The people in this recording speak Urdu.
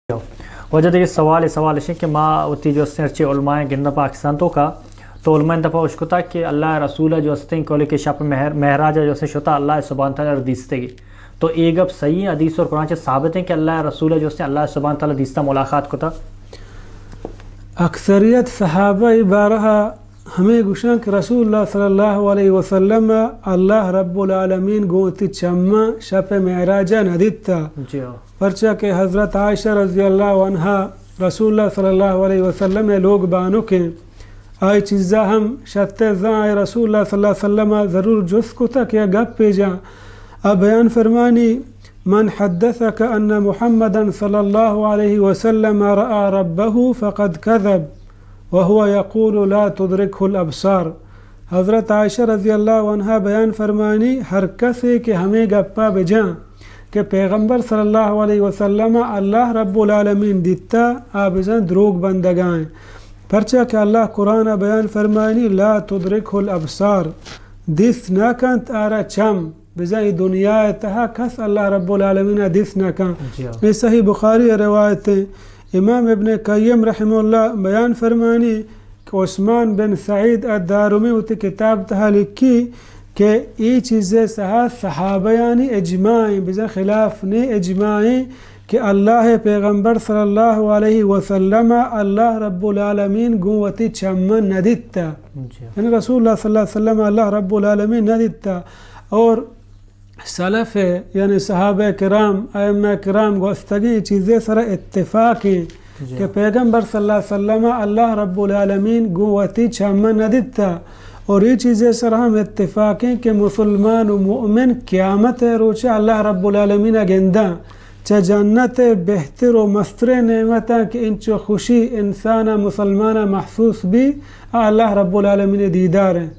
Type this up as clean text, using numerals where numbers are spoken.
وجہ دیکھیے سوال ہے کہ ما وتی جو سرچ علماء گند پاکستان تو علماء دپا اشکتا کہ اللہ رسول جو استیں کولے کہ شپ مہراج جو سے شتا اللہ سبحانہ تعالی دیستے گی تو ایک اب صحیح حدیث اور قرآن سے ثابت ہے کہ اللہ رسول جو سے اللہ سبحانہ تعالی دیستا ملاقات کو تھا. اکثریت صحابہ بارہا ہمیں گوشاں کہ رسول اللہ صلی اللہ علیہ وسلم اللہ رب العالمین گوتی چمہ شپ معراجہ ندیتا پرچہ کہ حضرت عائشہ رضی اللہ عنہ رسول اللہ صلی اللہ علیہ وسلم لوگ بانو کے آئی چیزا ہم شتے زاں آئی رسول اللہ صلی اللہ علیہ وسلم ضرور جس کو تک یا گپ پہ جا اب بیان فرمانی من حدثك ان محمدا صلی اللہ علیہ وسلم رأى ربه فقد كذب وهو يقول لا تدركه الابصار. حضرت عائشہ رضی اللہ عنہ بیان فرمانی ہر کسی کہ ہمیں گپا بجاں کہ پیغمبر صلی اللہ علیہ وسلم اللہ رب العالمین دیتا آبزان دروگ بندگائیں پرچہ کہ اللہ قرآن بیان فرمانی لا تدركه الابصار دیس ناکانت آرا چم بزائی دنیا تہا کس اللہ رب العالمین دیس ناکان. یہ صحیح بخاری روایتیں امام ابن قیم رحمہ اللہ بیان فرمانی کہ عثمان بن سعید الدارمی ہوتی کتاب تہا لکھی کہ ای چیزیں صحابہ یعنی اجماعی بزا خلاف نے اجماعی کہ اللہ پیغمبر صلی اللہ علیہ وسلم اللہ رب العالمین گوتی چمن ندیتا یعنی رسول اللہ صلی اللہ علیہ وسلم اللہ رب العالمین ندیتا. اور سلف یعنی صحابہ کرام ائمہ کرام گوستگی چیزیں سر اتفاق ہیں کہ پیغمبر صلی اللہ علیہ وسلم اللہ رب العالمین گوتی چمن ندیتا. اور یہ چیزیں سر ہم اتفاق ہیں کہ مسلمان و مؤمن قیامت روچہ اللہ رب العالمین گندہ چا جنت بہتر و مستر نعمتاں کہ انچو خوشی انسان مسلمان محسوس بھی اللہ رب العالمین دیدار ہیں.